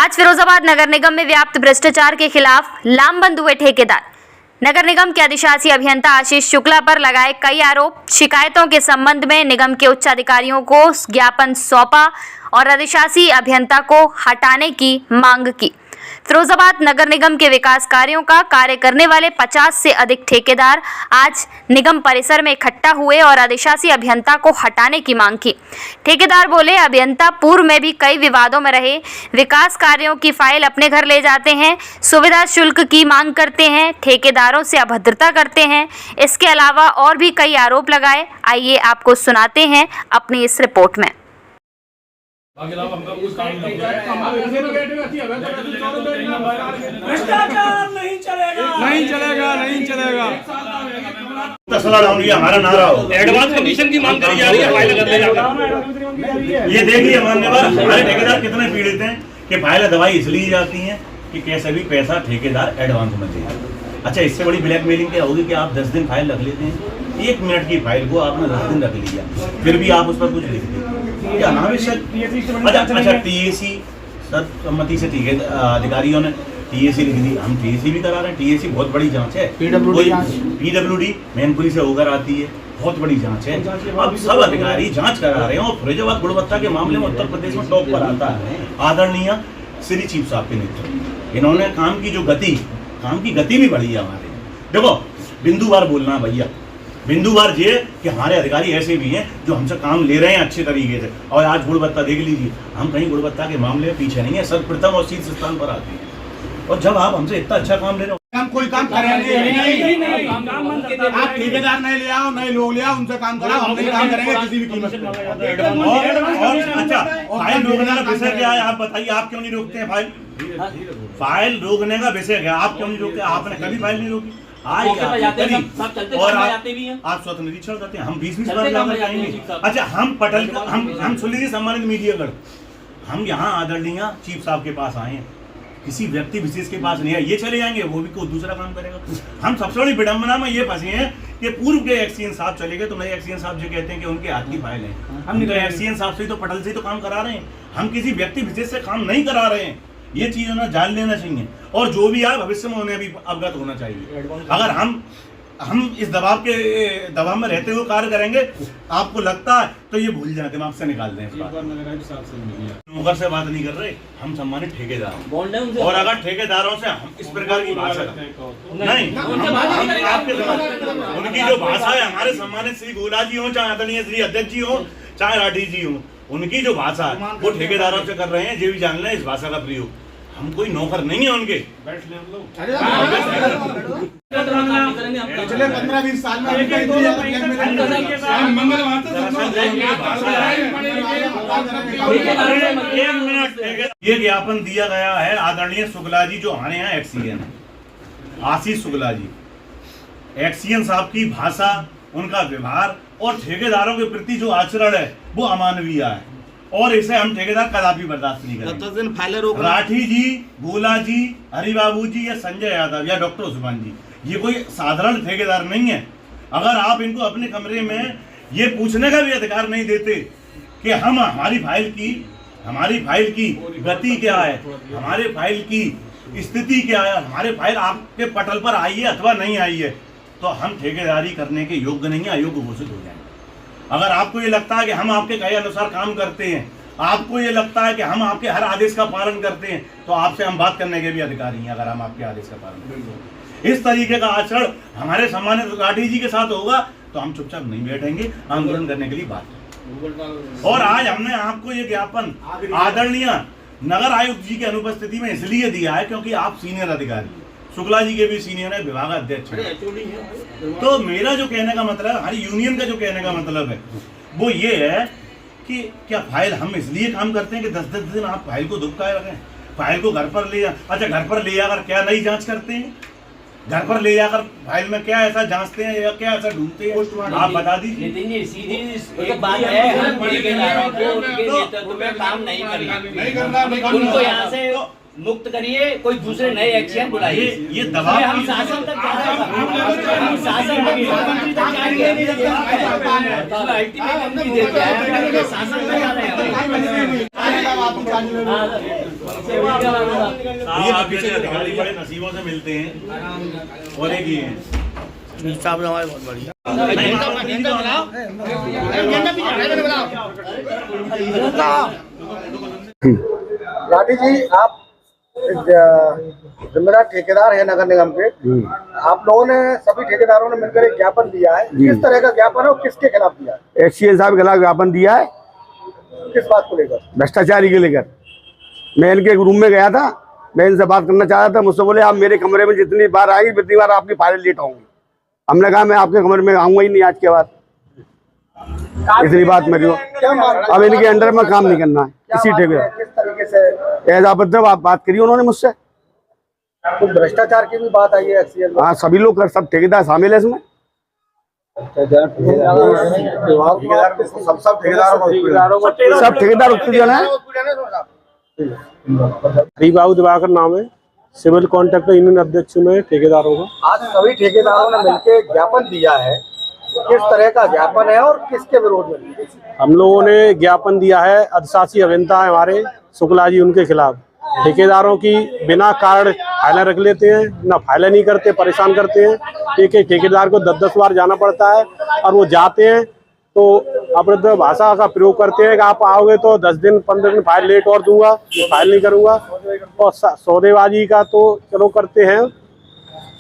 आज फिरोजाबाद नगर निगम में व्याप्त भ्रष्टाचार के खिलाफ लामबंद हुए ठेकेदार। नगर निगम के अधिशासी अभियंता आशीष शुक्ला पर लगाए कई आरोप। शिकायतों के संबंध में निगम के उच्च अधिकारियों को ज्ञापन सौंपा और अधिशासी अभियंता को हटाने की मांग की। फिरोजाबाद नगर निगम के विकास कार्यों का कार्य करने वाले 50 से अधिक ठेकेदार आज निगम परिसर में इकट्ठा हुए और अधिशासी अभियंता को हटाने की मांग की। ठेकेदार बोले, अभियंता पूर्व में भी कई विवादों में रहे, विकास कार्यों की फाइल अपने घर ले जाते हैं, सुविधा शुल्क की मांग करते हैं, ठेकेदारों से अभद्रता करते हैं। इसके अलावा और भी कई आरोप लगाए। आइए आपको सुनाते हैं अपनी इस रिपोर्ट में। भ्रष्टाचार नहीं चलेगा, नहीं चलेगा, नहीं चलेगा। हमारा नारा हो, एडवांस कमीशन की मांग करी जा रही है फाइल करने जाकर। ये देखिए मान्यवर, हमारे ठेकेदार कितने पीड़ित हैं कि फाइल दवाई इसलिए जाती हैं कि कैसे भी पैसा ठेकेदार एडवांस में दे। अच्छा, इससे बड़ी ब्लैकमेलिंग क्या होगी कि आप 10 दिन फाइल रख लेते हैं, 1 मिनट की फाइल को आपने 10 दिन रख लिया, फिर भी आप उस पर कुछ लिख देते। अच्छा, टीएसी सर्वसम्मति से अधिकारियों ने टीएसी लिख दी, हम टीएसी भी करा रहे हैं। टीएसी बहुत बड़ी जांच है, पीडब्ल्यूडी मैनपुरी से होकर आती है, बहुत बड़ी जांच है। अब सब अधिकारी जांच करा रहे हैं और फिरोजाबाद गुणवत्ता के मामले में उत्तर प्रदेश में टॉप पर आता है। आदरणीय श्री चीफ साहब के नेतृत्व, इन्होंने काम की गति भी बढ़ी है हमारे। देखो, बिंदुवार बोलना भैया, बिंदुवार ये कि हमारे अधिकारी ऐसे भी हैं जो हमसे काम ले रहे हैं अच्छे तरीके से। और आज गुणवत्ता देख लीजिए, हम कहीं गुणवत्ता के मामले में पीछे नहीं है, सर्वप्रथम और शीर्ष स्थान पर आते हैं। और जब आप हमसे इतना अच्छा काम ले रहे हो, हम कोई काम करेंगे नहीं। आप ठेकेदार नहीं ले आओ, नए लोग ले आओ, उनसे काम कराओ, हम नहीं काम करेंगे किसी भी कीमत पे। और अच्छा, फाइल रोकने का विषय क्या है आप बताइए, आप क्यों नहीं रोकते हैं फाइल? फाइल रोकने का विषय क्या, आप क्यों नहीं रोकते? आपने कभी फाइल नहीं रोकी। और आप स्वतः निरीक्षण करते हैं, हम 20 बार जाएंगे। अच्छा, हम पटल हम सुन लीजिए सम्मानित मीडियागण, हम यहाँ आदरणीय चीफ साहब के पास आए हैं, किसी व्यक्ति विशेष के पास नहीं है। ये चले जाएंगे, वो भी कोई दूसरा काम करेगा। हम सबसे बड़ी विडंबना में ये फंसे हैं कि पूर्व के एक्सीएन साहब चले गए तो नए एक्सीएन साहब जो कहते हैं कि उनके हाथ की फाइल है। हम तो एक्सीएन साहब से तो पटल से तो काम करा रहे हैं, हम किसी व्यक्ति विशेष से काम नहीं करा रहे हैं। ये चीज उन्हें जान लेना चाहिए और जो भी आए भविष्य में उन्हें भी अवगत होना चाहिए। अगर हम इस दबाव में रहते हुए कार्य करेंगे, आपको लगता है तो ये भूल जाए, दिमाग से निकाल दें। नौकर से बात नहीं कर रहे, हम सम्मानित ठेकेदार, और अगर ठेकेदारों से हम इस प्रकार की भाषा नहीं, उनकी जो भाषा है, हमारे सम्मानित श्री गोला जी हो, चाहे आदरणीय श्री अध्यक्ष जी हो, चाहे राठी जी हो, उनकी जो भाषा है वो ठेकेदारों से कर रहे हैं। ये भी जान लें इस भाषा का प्रयोग, हम कोई नौकर नहीं है उनके। पिछले 15-20 साल में ये ज्ञापन दिया गया है आदरणीय शुक्ला जी जो हमारे यहाँ एक्सीएन है, आशीष शुक्ला जी। एक्सीएन साहब की भाषा, उनका व्यवहार और ठेकेदारों के प्रति जो आचरण है वो अमानवीय है और इसे हम ठेकेदार कदापि बर्दाश्त नहीं करेंगे। राठी जी, गोला जी, हरिबाबू जी या संजय यादव या डॉक्टर उस्मान जी, ये कोई साधारण ठेकेदार नहीं है। अगर आप इनको अपने कमरे में ये पूछने का भी अधिकार नहीं देते कि हम हमारी फाइल की गति क्या है, हमारे फाइल की स्थिति क्या है, हमारे फाइल आपके पटल पर आई है अथवा नहीं आई है, तो हम ठेकेदारी करने के योग्य नहीं है, अयोग्य घोषित हो जाएंगे। अगर आपको ये लगता है कि हम आपके कहे अनुसार काम करते हैं, आपको ये लगता है कि हम आपके हर आदेश का पालन करते हैं, तो आपसे हम बात करने के भी अधिकारी हैं। अगर हम आपके आदेश का पालन करते हैं, इस तरीके का आचरण हमारे सम्मानित राठी जी के साथ होगा तो हम चुपचाप नहीं बैठेंगे, आंदोलन करने के लिए बात। और आज हमने आपको ये ज्ञापन आदरणीय नगर आयुक्त जी की अनुपस्थिति में इसलिए दिया है क्योंकि आप सीनियर अधिकारी, शुक्ला जी के भी सीनियर है, विभाग अध्यक्ष है। तो मेरा जो कहने का मतलब, हमारी यूनियन का जो कहने का मतलब है वो ये है कि क्या फाइल हम इसलिए काम करते हैं कि 10-10 दिन आप फाइल को दुबकाए रखें, फाइल को घर पर ले जा। अच्छा, घर पर ले जाकर क्या नई जांच करते हैं? घर पर ले जाकर फाइल में क्या ऐसा जांचते हैं या क्या ऐसा ढूंढते हैं, आप बता दीजिए। नितिन सीधी एक बात है, हम ठेकेदारों को उनके नेतृत्व में काम नहीं करना, उनको यहाँ से मुक्त करिए, कोई दूसरे नए एक्शन बुलाइए। ये दबाव हम शासन तक जा रहे हैं, हम शासन तक मुख्यमंत्री तक जाएंगे, नहीं शासन तक जा रहे हैं। साहब आप ही चार्ज ले लो। ये पीछे अधिकारी बड़े नसीबों से मिलते हैं और एक ही है लाठी जी, आप जिम्मेदार ठेकेदार है नगर निगम के। आप लोगों ने सभी ठेकेदारों ने मिलकर एक ज्ञापन दिया है, किस तरह का ज्ञापन है और किसके खिलाफ दिया है? एक्सीएन साहब के खिलाफ ज्ञापन दिया है। किस बात को लेकर? भ्रष्टाचारी के लेकर। मैं इनके रूम में गया था, मैं इनसे बात करना चाह रहा था। मुझसे बोले आप मेरे कमरे में जितनी बार आएंगे उतनी बार आपकी फाइल लेट होंगी। हमने कहा मैं आपके कमरे में आऊंगा ही नहीं आज के बाद, इतनी बात मेरी हो। अब इनके अंडर में काम नहीं करना है इसी ठेकेदार। किस तरीके से ऐसा मतलब आप बात करिए उन्होंने मुझसे। कुछ भ्रष्टाचार की भी बात आई है एक्सीएन में। हाँ, सभी लोग सब ठेकेदार शामिल है इसमें। सब ठेकेदार उत्पीड़न है। हरिबाबू दिवाकर नाम है, सिविल कॉन्ट्रैक्टर यूनियन अध्यक्ष में ठेकेदारों का। आज सभी ठेकेदारों ने मिलकर ज्ञापन दिया है, किस तरह का ज्ञापन है और किसके विरोध में? हम लोगों ने ज्ञापन दिया है अधिशासी अभियंता है हमारे शुक्ला जी, उनके खिलाफ। ठेकेदारों की बिना कारण फाइलें रख लेते हैं, ना फाइलें नहीं करते, परेशान करते हैं। एक एक ठेकेदार को 10-10 बार जाना पड़ता है और वो जाते हैं तो अपने भाषा का प्रयोग करते हैं कि आप आओगे तो 10 दिन 15 दिन फाइल लेट और दूंगा, फाइल नहीं करूंगा। और सौदेबाजी का तो चलो करते हैं,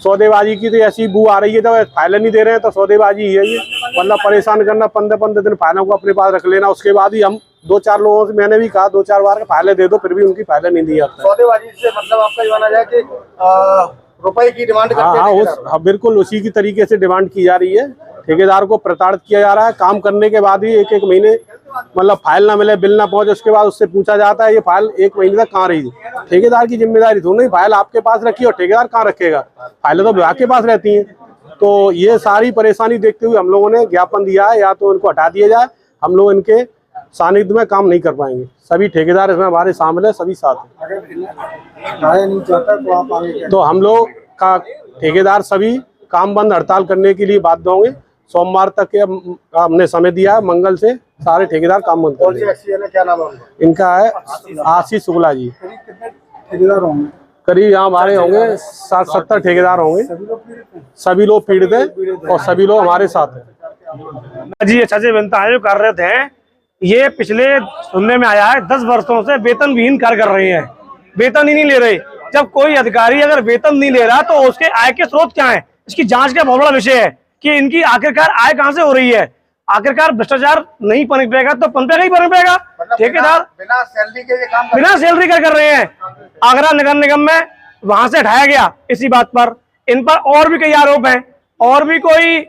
सौदेबाजी की तो ऐसी बू आ रही है, जब फाइलें नहीं दे रहे हैं तो सौदेबाजी ही है ये। मतलब परेशान करना, 15-15 दिन फाइलों को अपने पास रख लेना। उसके बाद ही हम 2-4 लोगों से, मैंने भी कहा 2-4 बार फाइलें दे दो, फिर भी उनकी फाइलें नहीं दी जाती। सौदेबाजी से मतलब आपका ये माना जाए कि रुपए की डिमांड करते हैं? हाँ, बिल्कुल उसी की तरीके से डिमांड की जा रही है। ठेकेदार को प्रताड़ित किया जा रहा है। काम करने के बाद ही 1-1 महीने मतलब फाइल ना मिले, बिल ना पहुंचे, उसके बाद उससे पूछा जाता है ये फाइल 1 महीने तक कहाँ रही। ठेकेदार की जिम्मेदारी थोड़ी, फाइल आपके पास रखी और ठेकेदार कहाँ रखेगा? फाइलें तो विभाग के पास रहती हैं। तो ये सारी परेशानी देखते हुए हम लोगों ने ज्ञापन दिया है, या तो इनको हटा दिया जाए। हम लोग इनके सानिध्य में काम नहीं कर पाएंगे। सभी ठेकेदार इसमें हमारे शामिल है, सभी साथ हैं। तो हम लोग का ठेकेदार सभी काम बंद हड़ताल करने के लिए बाध्य होंगे। सोमवार तक के हमने समय दिया है, मंगल से सारे ठेकेदार काम बंद कर। क्या नाम है इनका है आशीष शुक्ला जी। ठेकेदार होंगे करीब यहाँ हमारे होंगे 60-70 ठेकेदार होंगे। सभी लोग पीड़ित हैं और सभी लोग हमारे साथ हैं। जी अच्छा से बनता है जो कार्यरत हैं, ये पिछले सुनने में आया है 10 वर्षों से वेतन विहीन कार्य कर रहे हैं, वेतन ही नहीं ले रहे। जब कोई अधिकारी अगर वेतन नहीं ले रहा तो उसके आय के स्रोत क्या है, इसकी जांच का बहुत बड़ा विषय है कि इनकी आखिरकार आय कहां से हो रही है। आखिरकार भ्रष्टाचार नहीं पनपेगा तो पनपेगा ही पनपेगा। ठेकेदार बिना सैलरी के ये काम बिना सैलरी कर रहे हैं। आगरा नगर निगम में वहां से हटाया गया इसी बात पर। इन पर और भी कई आरोप हैं, और भी कोई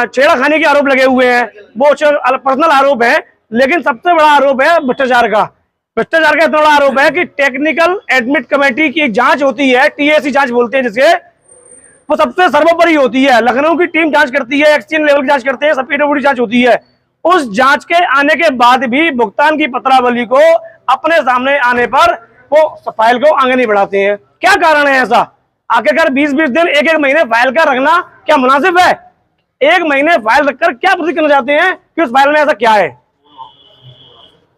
छेड़खानी के आरोप लगे हुए हैं, वो पर्सनल आरोप है। लेकिन सबसे बड़ा आरोप है भ्रष्टाचार का। भ्रष्टाचार का इतना बड़ा आरोप है कि टेक्निकल एडमिट कमेटी की एक जांच होती है, टीएसी जांच बोलते हैं जिसके, वो सबसे सर्वोपरि होती है। लखनऊ की टीम जांच करती है, एक्सचेंज लेवल की जांच करते हैं, सब पीडब्ल्यूडी जांच होती है। उस जांच के आने के बाद भी भुगतान की पत्रावली को अपने सामने आने पर वो फाइल को आगे नहीं बढ़ाते हैं। क्या कारण है ऐसा? आखिरकार 20-20 दिन 1-1 महीने फाइल का रखना क्या मुनासिब है? 1 महीने फाइल रखकर क्या प्रतीत करना चाहते हैं कि उस फाइल में ऐसा क्या है?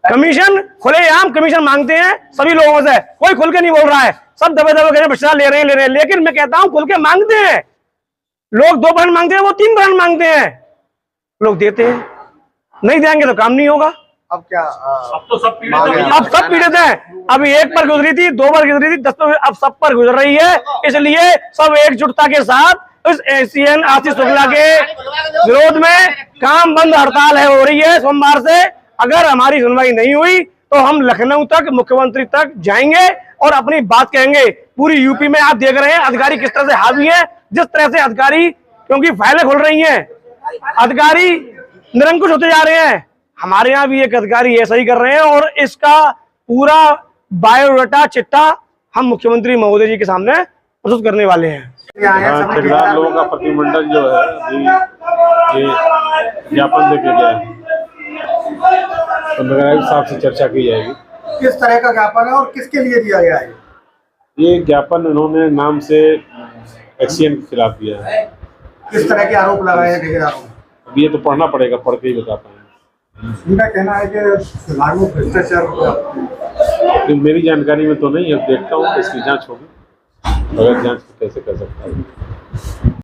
कमीशन खुलेआम कमीशन मांगते हैं सभी लोगों से, कोई खुल के नहीं बोल रहा है। सब दबे भ्रष्टाचार ले रहे हैं। लेकिन मैं कहता हूं खुल के मांगते हैं लोग। 2% मांगते हैं, वो 3% मांगते हैं, लोग देते हैं। नहीं देंगे तो काम नहीं होगा। अब क्या अब तो सब पीड़ित हैं। अभी 1 पर गुजरी थी, 2 पर गुजरी थी, 10 पर, अब सब पर गुजर रही है। इसलिए सब एकजुटता के साथ इस एक्सीएन आशीष शुक्ला के विरोध में काम बंद हड़ताल हो रही है सोमवार से। अगर हमारी सुनवाई नहीं हुई तो हम लखनऊ तक, मुख्यमंत्री तक जाएंगे और अपनी बात कहेंगे। पूरी यूपी में आप देख रहे हैं अधिकारी किस तरह से हावी है। जिस तरह से अधिकारी, क्योंकि फाइलें खुल रही हैं, अधिकारी निरंकुश होते जा रहे हैं। हमारे यहाँ भी एक अधिकारी ऐसा ही कर रहे हैं और इसका पूरा बायोडाटा चिट्ठा हम मुख्यमंत्री महोदय जी के सामने प्रस्तुत करने वाले हैं। ठेकेदार लोगों का प्रतिनिधिमंडल जो है अभी ये ज्ञापन देके गया है, तो नगर साहब से चर्चा की जाएगी। किस तरह का ज्ञापन है और किसके लिए दिया गया है? ये ज्ञापन उन्होंने नाम से एक्सीएन के खिलाफ दिया है। किस तरह के आरोप लगाए हैं ठेकेदारों ने? अब ये तो पढ़ना पड़ेगा, पढ़ के ही बता पाएंगे। उनका कहना है कि विभाग में भ्रष्टाचार कि मेरी जानकारी में तो नहीं है, देखता हूँ इसकी जांच होगी, अगर जांच कैसे कर सकता है।